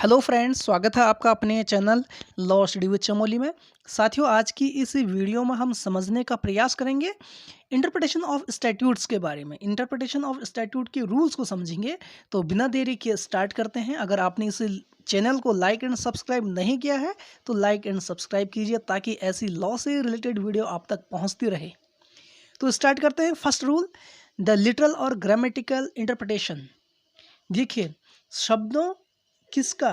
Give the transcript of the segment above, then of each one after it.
Hello friends, स्वागत है आपका अपने channel law study with Chamoli में। साथियों, आज की इस वीडियो में हम समझने का प्रयास करेंगे इंटरप्रिटेशन ऑफ स्टैट्यूट्स के बारे में। इंटरप्रिटेशन ऑफ स्टैट्यूट के रूल्स को समझेंगे। तो बिना देरी के स्टार्ट करते हैं। अगर आपने इस चैनल को लाइक एंड सब्सक्राइब नहीं किया है तो लाइक एंड सब्सक्राइब कीजिए ताकि ऐसी लॉ से रिलेटेड वीडियो आप तक पहुँचती रहे। तो स्टार्ट करते हैं। फर्स्ट रूल, द लिटरल और ग्रामेटिकल इंटरप्रिटेशन। देखिए, शब्दों किसका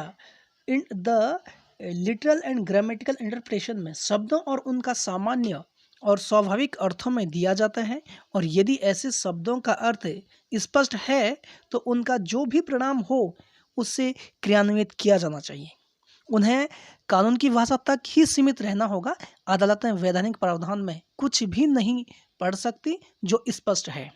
in the literal and grammatical interpretation में शब्दों और उनका सामान्य और स्वाभाविक अर्थों में दिया जाता है, और यदि ऐसे शब्दों का अर्थ स्पष्ट है तो उनका जो भी परिणाम हो उससे क्रियान्वित किया जाना चाहिए। उन्हें कानून की भाषा तक ही सीमित रहना होगा। अदालतें वैधानिक प्रावधान में कुछ भी नहीं पढ़ सकती जो स्पष्ट है।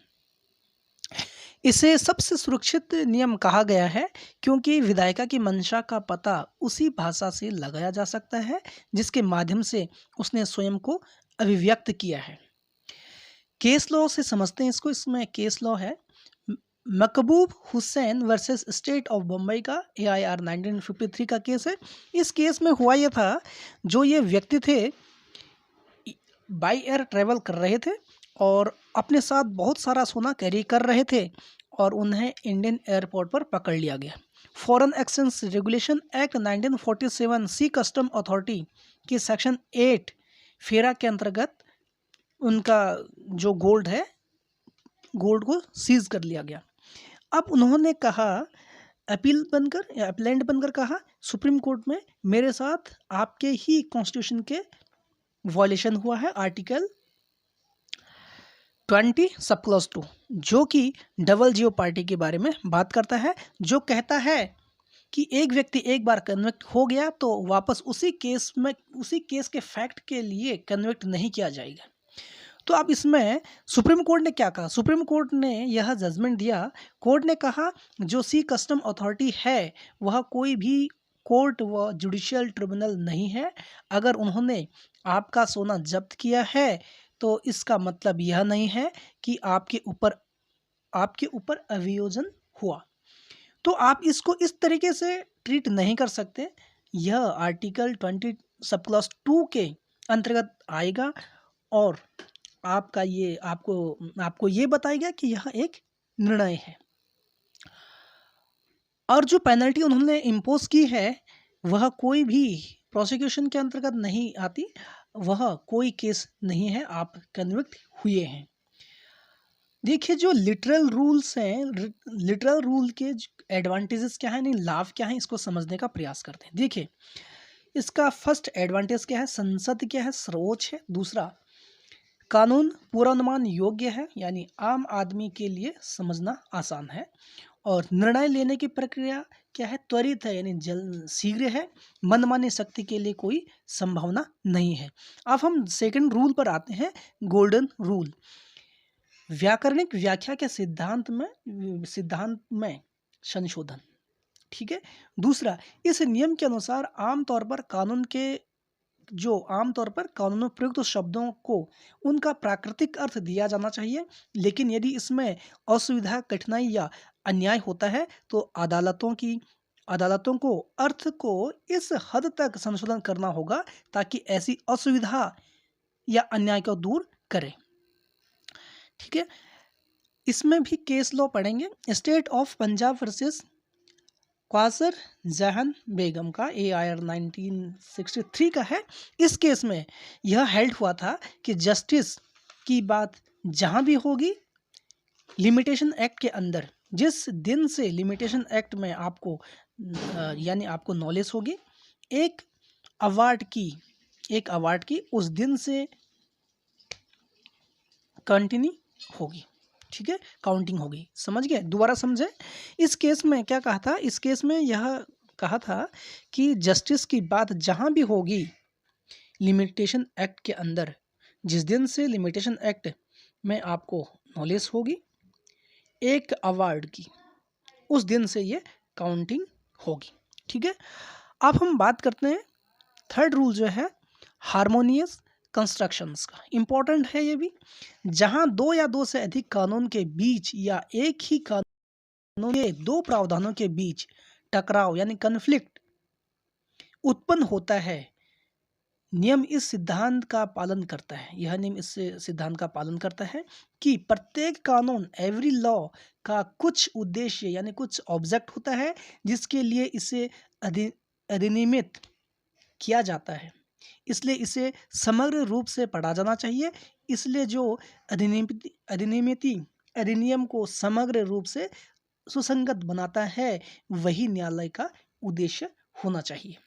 इसे सबसे सुरक्षित नियम कहा गया है क्योंकि विधायिका की मंशा का पता उसी भाषा से लगाया जा सकता है जिसके माध्यम से उसने स्वयं को अभिव्यक्त किया है। केस लॉ से समझते हैं इसको। इसमें केस लॉ है Maqbool Hussain versus state of Bombay का AIR 1953 का केस है। इस केस में हुआ यह था, जो ये व्यक्ति थे बाई एयर ट्रैवल कर रहे थे और अपने साथ बहुत सारा सोना कैरी कर रहे थे और उन्हें इंडियन एयरपोर्ट पर पकड़ लिया गया। फॉरेन एक्सचेंज रेगुलेशन एक्ट 1947 सी कस्टम अथॉरिटी के सेक्शन 8 फेरा के अंतर्गत उनका जो गोल्ड है, गोल्ड को सीज कर लिया गया। अब उन्होंने कहा, अपील बनकर या अपीलेंट बनकर कहा सुप्रीम कोर्ट में, मेरे साथ आपके ही कॉन्स्टिट्यूशन के वॉयलेशन हुआ है, आर्टिकल 20 सब क्लॉज 2, जो कि डबल जियो पार्टी के बारे में बात करता है, जो कहता है कि एक व्यक्ति एक बार कन्विक्ट हो गया तो वापस उसी केस के फैक्ट के लिए कन्विक्ट नहीं किया जाएगा। तो अब इसमें सुप्रीम कोर्ट ने क्या कहा? सुप्रीम कोर्ट ने यह जजमेंट दिया। कोर्ट ने कहा जो सी कस्टम अथॉरिटी है वह कोई भी कोर्ट व जुडिशियल ट्रिब्यूनल नहीं है। अगर उन्होंने आपका सोना जब्त किया है तो इसका मतलब यह नहीं है कि आपके ऊपर अभियोजन हुआ। तो आप इसको इस तरीके से ट्रीट नहीं कर सकते। यह आर्टिकल 20 सब क्लॉज 2 के अंतर्गत आएगा और आपको ये बताएगा कि यह एक निर्णय है। और जो पेनल्टी उन्होंने इम्पोज की है वह कोई भी प्रोसिक्यूशन के अंतर्गत नहीं आती, वह कोई केस नहीं है, आप कन्विक्ट हुए हैं। देखिए, जो लिटरल रूल्स हैं, लिटरल रूल के एडवांटेजेस क्या है, नहीं लाभ क्या है, इसको समझने का प्रयास करते हैं। देखिए, इसका फर्स्ट एडवांटेज क्या है, संसद क्या है, सर्वोच्च है। दूसरा, कानून पूर्वानुमान योग्य है, यानी आम आदमी के लिए समझना आसान है। और निर्णय लेने की प्रक्रिया क्या है, त्वरित है, यानी शीघ्र है। मनमानी शक्ति के लिए कोई संभावना नहीं है। अब हम सेकंड रूल पर आते हैं, गोल्डन रूल। व्याकरणिक व्याख्या के सिद्धांत में संशोधन। ठीक है। दूसरा, इस नियम के अनुसार आमतौर पर कानून में प्रयुक्त शब्दों को उनका प्राकृतिक अर्थ दिया जाना चाहिए, लेकिन यदि इसमें असुविधा, कठिनाई या अन्याय होता है तो अदालतों को अर्थ को इस हद तक संशोधन करना होगा ताकि ऐसी असुविधा या अन्याय को दूर करें। ठीक है। इसमें भी केस लॉ पढ़ेंगे। State of Punjab versus Quasar जहान बेगम का AIR 1963 का है। इस केस में यह हेल्ड हुआ था कि जस्टिस की बात जहां भी होगी लिमिटेशन एक्ट के अंदर, जिस दिन से लिमिटेशन एक्ट में आपको नॉलेज होगी, एक अवार्ड की उस दिन से कंटिन्यू होगी। ठीक है, काउंटिंग होगी। समझ गए? दोबारा समझे। इस केस में क्या कहा था? इस केस में यह कहा था कि जस्टिस की बात जहां भी होगी लिमिटेशन एक्ट के अंदर, जिस दिन से लिमिटेशन एक्ट में आपको नॉलेज होगी एक अवार्ड की, उस दिन से ये काउंटिंग होगी। ठीक है। अब हम बात करते हैं थर्ड रूल जो है हार्मोनियस कंस्ट्रक्शंस का। इंपॉर्टेंट है ये भी। जहां दो या दो से अधिक कानून के बीच या एक ही कानून के दो प्रावधानों के बीच टकराव यानी कन्फ्लिक्ट उत्पन्न होता है। नियम इस सिद्धांत का पालन करता है, यह नियम इस सिद्धांत का पालन करता है कि प्रत्येक कानून, एवरी लॉ का कुछ उद्देश्य यानी कुछ ऑब्जेक्ट होता है जिसके लिए इसे अधिनियमित किया जाता है, इसलिए इसे समग्र रूप से पढ़ा जाना चाहिए। इसलिए जो अधिनियम को समग्र रूप से सुसंगत बनाता है वही न्यायालय का उद्देश्य होना चाहिए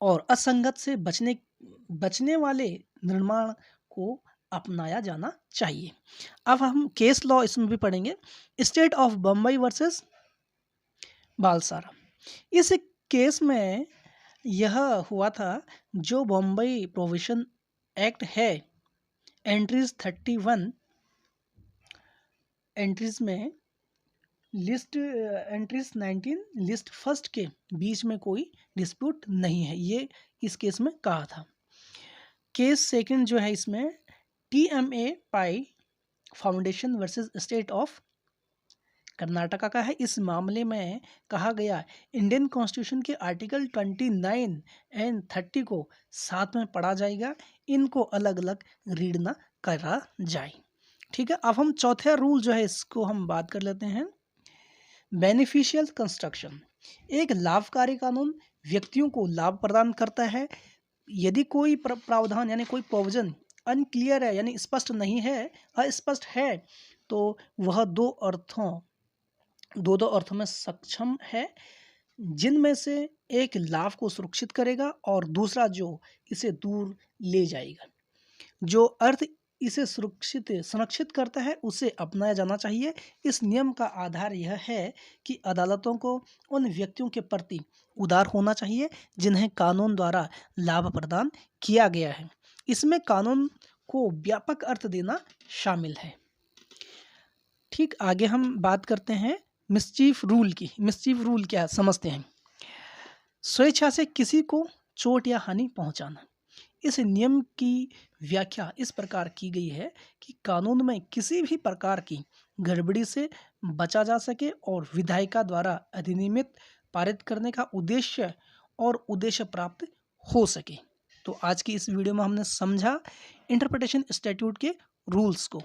और असंगत से बचने वाले निर्माण को अपनाया जाना चाहिए। अब हम केस लॉ इसमें भी पढ़ेंगे। State of Bombay versus Balsara. इस केस में यह हुआ था, जो बम्बई प्रोविशन एक्ट है, एंट्रीज 31 एंट्रीज में लिस्ट एंट्रीज 19 लिस्ट फर्स्ट के बीच में कोई डिस्प्यूट नहीं है, ये इस केस में कहा था। केस सेकंड जो है इसमें TMA pi foundation versus state of Karnataka का है। इस मामले में कहा गया इंडियन कॉन्स्टिट्यूशन के आर्टिकल 29 एंड 30 को साथ में पढ़ा जाएगा, इनको अलग अलग रीड ना करा जाए। ठीक है, अब हम चौथा रूल जो है इसको हम बात कर लेते हैं। Beneficial construction. एक लाभकारी कानून व्यक्तियों को लाभ प्रदान करता है। यदि कोई प्रावधान यानी कोई प्रोविजन अनक्लियर है यानी स्पष्ट नहीं है, अस्पष्ट है, तो वह दो अर्थों में सक्षम है, जिनमें से एक लाभ को सुरक्षित करेगा और दूसरा जो इसे दूर ले जाएगा। जो अर्थ इसे संरक्षित करता है उसे अपनाया जाना चाहिए। इस नियम का आधार यह है कि अदालतों को उन व्यक्तियों के प्रति उदार होना चाहिए जिन्हें कानून द्वारा लाभ प्रदान किया गया है। इसमें कानून को व्यापक अर्थ देना शामिल है। ठीक, आगे हम बात करते हैं मिसचीफ रूल की। मिसचीफ रूल क्या समझते हैं? स्वेच्छा से किसी को चोट या हानि पहुंचाना। इस नियम की व्याख्या इस प्रकार की गई है कि कानून में किसी भी प्रकार की गड़बड़ी से बचा जा सके और विधायिका द्वारा अधिनियमित पारित करने का उद्देश्य प्राप्त हो सके। तो आज की इस वीडियो में हमने समझा इंटरप्रिटेशन स्टैट्यूट के रूल्स को।